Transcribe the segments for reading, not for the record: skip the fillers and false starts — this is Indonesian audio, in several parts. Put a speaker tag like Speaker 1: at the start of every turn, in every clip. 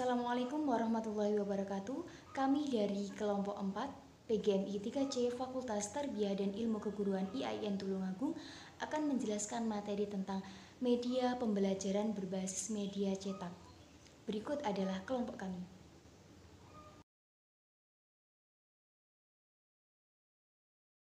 Speaker 1: Assalamualaikum warahmatullahi wabarakatuh. Kami dari kelompok 4 PGMI 3C Fakultas Tarbiyah dan Ilmu Keguruan IAIN Tulungagung akan menjelaskan materi tentang media pembelajaran berbasis media cetak. Berikut adalah kelompok kami.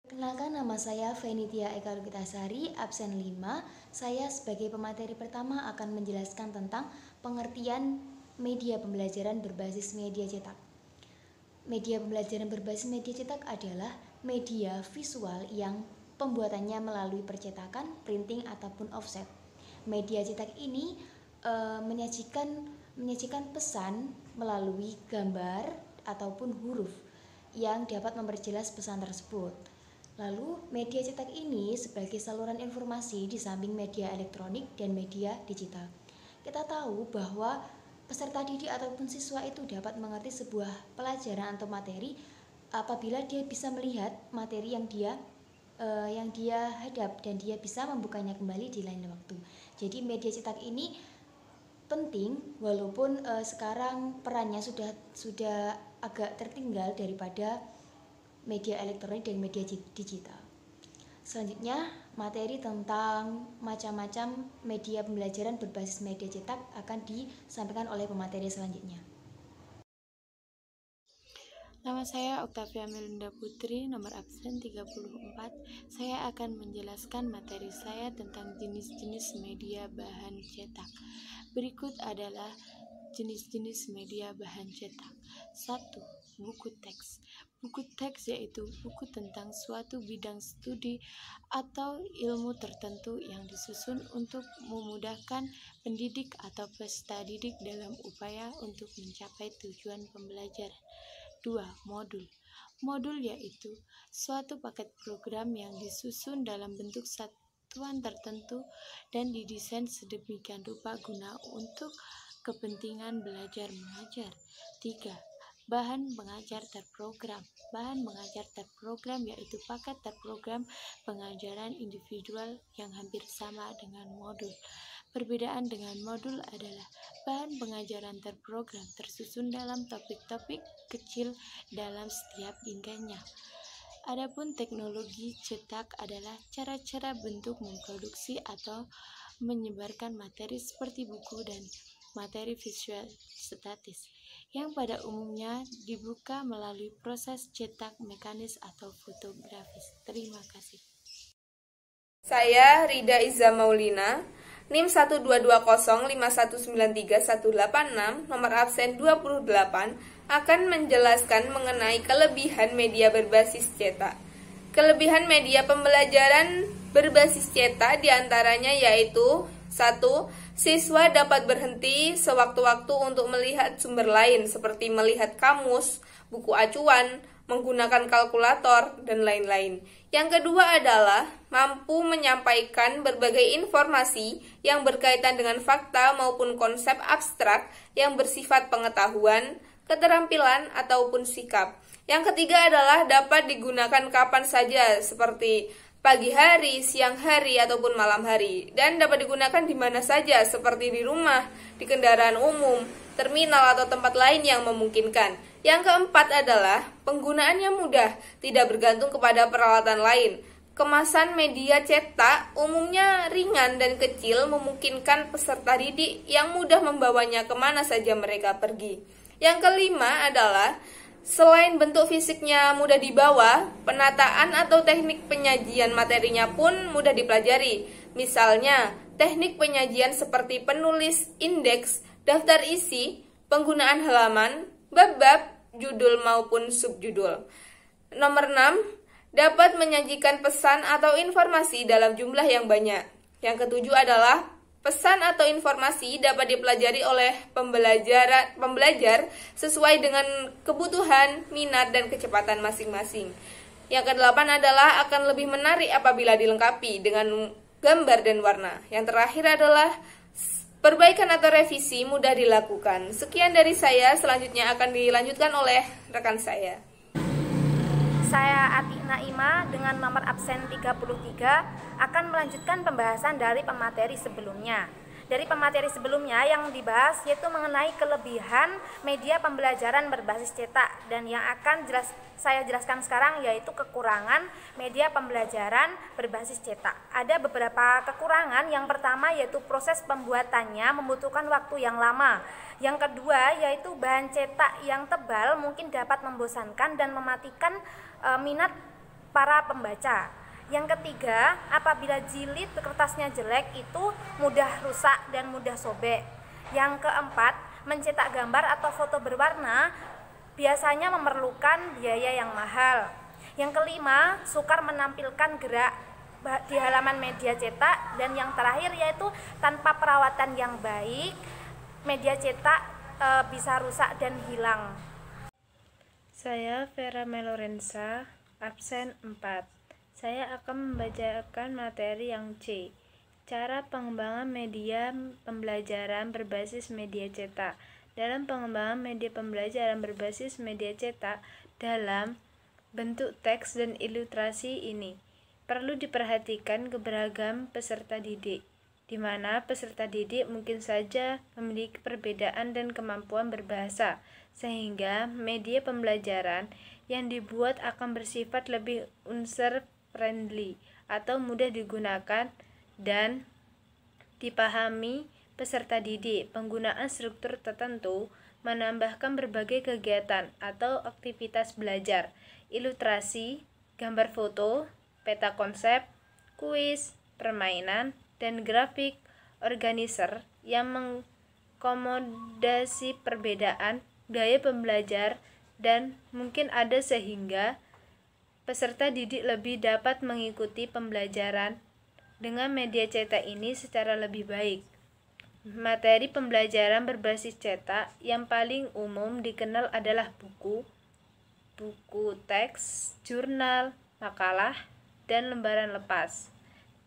Speaker 1: Kenalkan, nama saya Venitia Eka Lukitasari, absen 5. Saya sebagai pemateri pertama akan menjelaskan tentang pengertian media pembelajaran berbasis media cetak. Media pembelajaran berbasis media cetak adalah media visual yang pembuatannya melalui percetakan, printing, ataupun offset. Media cetak ini menyajikan pesan melalui gambar ataupun huruf yang dapat memperjelas pesan tersebut. Lalu, media cetak ini sebagai saluran informasi di samping media elektronik dan media digital. Kita tahu bahwa peserta didik ataupun siswa itu dapat mengerti sebuah pelajaran atau materi apabila dia bisa melihat materi yang dia hadap dan dia bisa membukanya kembali di lain waktu. Jadi media cetak ini penting walaupun sekarang perannya sudah agak tertinggal daripada media elektronik dan media digital. Selanjutnya, materi tentang macam-macam media pembelajaran berbasis media cetak akan disampaikan oleh pemateri selanjutnya.
Speaker 2: Nama saya Oktavia Melinda Putri, nomor absen 34. Saya akan menjelaskan materi saya tentang jenis-jenis media bahan cetak. Berikut adalah jenis-jenis media bahan cetak. 1. Buku teks. Buku teks yaitu buku tentang suatu bidang studi atau ilmu tertentu yang disusun untuk memudahkan pendidik atau peserta didik dalam upaya untuk mencapai tujuan pembelajaran. 2. Modul. Modul yaitu suatu paket program yang disusun dalam bentuk satuan tertentu dan didesain sedemikian rupa guna untuk kepentingan belajar mengajar. 3. Bahan pengajar terprogram. Bahan pengajar terprogram yaitu paket terprogram pengajaran individual yang hampir sama dengan modul. Perbedaan dengan modul adalah bahan pengajaran terprogram tersusun dalam topik-topik kecil dalam setiap bingkainya. Adapun teknologi cetak adalah cara-cara bentuk memproduksi atau menyebarkan materi seperti buku dan materi visual statis, yang pada umumnya dibuka melalui proses cetak mekanis atau fotografis. Terima kasih.
Speaker 3: Saya Rida Iza Maulina, NIM 12205193186, nomor absen 28, akan menjelaskan mengenai kelebihan media berbasis cetak. Kelebihan media pembelajaran berbasis cetak diantaranya yaitu 1. Siswa dapat berhenti sewaktu-waktu untuk melihat sumber lain seperti melihat kamus, buku acuan, menggunakan kalkulator, dan lain-lain. Yang kedua adalah mampu menyampaikan berbagai informasi yang berkaitan dengan fakta maupun konsep abstrak yang bersifat pengetahuan, keterampilan, ataupun sikap. Yang ketiga adalah dapat digunakan kapan saja seperti pagi hari, siang hari, ataupun malam hari, dan dapat digunakan di mana saja seperti di rumah, di kendaraan umum, terminal, atau tempat lain yang memungkinkan. Yang keempat adalah penggunaannya mudah, tidak bergantung kepada peralatan lain. Kemasan media cetak umumnya ringan dan kecil, memungkinkan peserta didik yang mudah membawanya kemana saja mereka pergi. Yang kelima adalah selain bentuk fisiknya mudah dibawa, penataan atau teknik penyajian materinya pun mudah dipelajari. Misalnya, teknik penyajian seperti penulis indeks, daftar isi, penggunaan halaman, bab-bab, judul maupun subjudul. Nomor 6, dapat menyajikan pesan atau informasi dalam jumlah yang banyak. Yang ketujuh adalah pesan atau informasi dapat dipelajari oleh pembelajar sesuai dengan kebutuhan, minat, dan kecepatan masing-masing. Yang kedelapan adalah akan lebih menarik apabila dilengkapi dengan gambar dan warna. Yang terakhir adalah perbaikan atau revisi mudah dilakukan. Sekian dari saya, selanjutnya akan dilanjutkan oleh rekan saya.
Speaker 4: Saya Atik Naima dengan nomor absen 33 akan melanjutkan pembahasan dari pemateri sebelumnya. dari pemateri sebelumnya yang dibahas, yaitu mengenai kelebihan media pembelajaran berbasis cetak, dan yang akan saya jelaskan sekarang yaitu kekurangan media pembelajaran berbasis cetak. Ada beberapa kekurangan. Yang pertama yaitu proses pembuatannya membutuhkan waktu yang lama. Yang kedua yaitu bahan cetak yang tebal mungkin dapat membosankan dan mematikan minat para pembaca. Yang ketiga, apabila jilid kertasnya jelek itu mudah rusak dan mudah sobek. Yang keempat, mencetak gambar atau foto berwarna biasanya memerlukan biaya yang mahal. Yang kelima, sukar menampilkan gerak di halaman media cetak. Dan yang terakhir yaitu tanpa perawatan yang baik, media cetak bisa rusak dan hilang.
Speaker 2: Saya Vera Melorenza, absen 4. Saya akan membacakan materi yang C. Cara pengembangan media pembelajaran berbasis media cetak. Dalam pengembangan media pembelajaran berbasis media cetak dalam bentuk teks dan ilustrasi ini, perlu diperhatikan keberagaman peserta didik, di mana peserta didik mungkin saja memiliki perbedaan dan kemampuan berbahasa, sehingga media pembelajaran yang dibuat akan bersifat lebih user friendly atau mudah digunakan dan dipahami peserta didik. Penggunaan struktur tertentu menambahkan berbagai kegiatan atau aktivitas belajar, ilustrasi, gambar foto, peta konsep, kuis, permainan, dan grafik organizer yang mengakomodasi perbedaan gaya pembelajar dan mungkin ada sehingga peserta didik lebih dapat mengikuti pembelajaran dengan media cetak ini secara lebih baik. Materi pembelajaran berbasis cetak yang paling umum dikenal adalah buku teks, jurnal, makalah, dan lembaran lepas.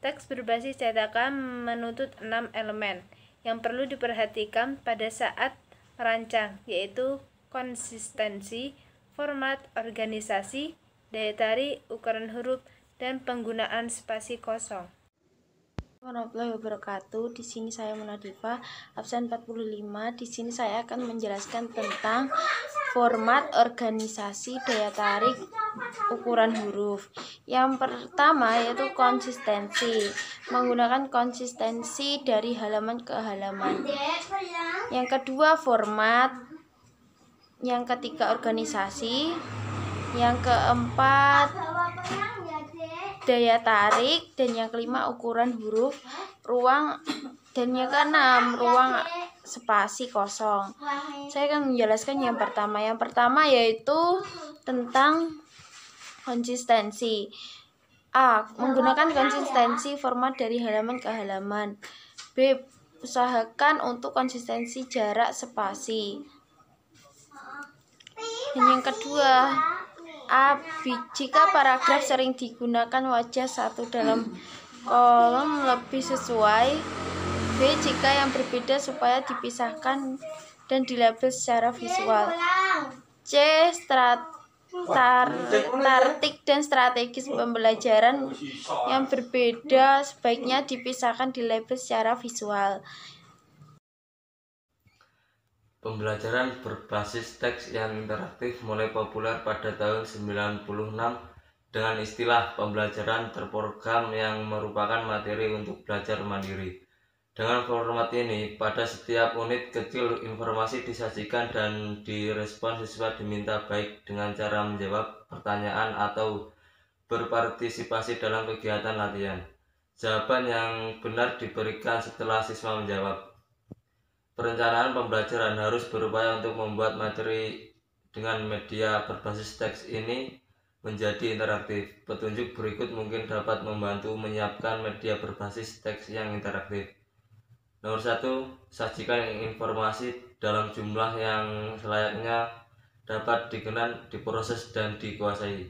Speaker 2: Teks berbasis cetakan menuntut 6 elemen yang perlu diperhatikan pada saat merancang, yaitu konsistensi, format, organisasi, daya tarik, ukuran huruf, dan penggunaan spasi kosong.
Speaker 5: Warahmatullahi wabarakatuh. Di sini saya Munadifa, absen 45. Di sini saya akan menjelaskan tentang format, organisasi, daya tarik, ukuran huruf. Yang pertama yaitu konsistensi. Menggunakan konsistensi dari halaman ke halaman. Yang kedua format. Yang ketiga organisasi. Yang keempat daya tarik, dan yang kelima ukuran huruf, ruang, dan yang keenam ruang spasi kosong. Saya akan menjelaskan yang pertama. Yang pertama yaitu tentang konsistensi. A. Menggunakan konsistensi format dari halaman ke halaman. B. Usahakan untuk konsistensi jarak spasi. Dan yang kedua, A. Jika paragraf sering digunakan wajah satu dalam kolom lebih sesuai. B. Jika yang berbeda supaya dipisahkan dan dilabel secara visual. C. Taktik dan strategis pembelajaran yang berbeda sebaiknya dipisahkan dilabel secara visual.
Speaker 6: Pembelajaran berbasis teks yang interaktif mulai populer pada tahun 96 dengan istilah pembelajaran terprogram yang merupakan materi untuk belajar mandiri. Dengan format ini, pada setiap unit kecil informasi disajikan dan direspon siswa diminta baik dengan cara menjawab pertanyaan atau berpartisipasi dalam kegiatan latihan. Jawaban yang benar diberikan setelah siswa menjawab. Perencanaan pembelajaran harus berupaya untuk membuat materi dengan media berbasis teks ini menjadi interaktif. Petunjuk berikut mungkin dapat membantu menyiapkan media berbasis teks yang interaktif. Nomor 1, sajikan informasi dalam jumlah yang selayaknya dapat dikenal, diproses, dan dikuasai.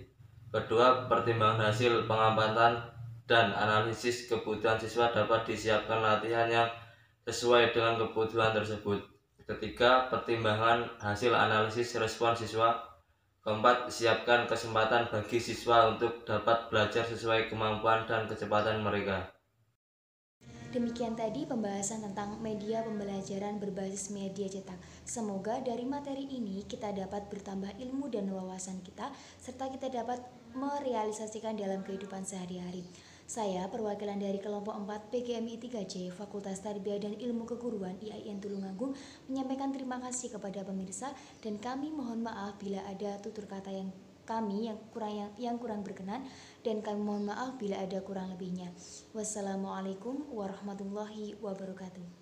Speaker 6: Kedua, pertimbangan hasil pengamatan dan analisis kebutuhan siswa dapat disiapkan latihan yang sesuai dengan kebutuhan tersebut. Ketiga, pertimbangan hasil analisis respon siswa. Keempat, siapkan kesempatan bagi siswa untuk dapat belajar sesuai kemampuan dan kecepatan mereka.
Speaker 1: Demikian tadi pembahasan tentang media pembelajaran berbasis media cetak. Semoga dari materi ini kita dapat bertambah ilmu dan wawasan kita, serta kita dapat merealisasikan dalam kehidupan sehari-hari. Saya, perwakilan dari kelompok 4 PGMI 3C Fakultas Tarbiyah dan Ilmu Keguruan IAIN Tulungagung, menyampaikan terima kasih kepada pemirsa, dan kami mohon maaf bila ada tutur kata yang kurang berkenan, dan kami mohon maaf bila ada kurang lebihnya. Wassalamualaikum warahmatullahi wabarakatuh.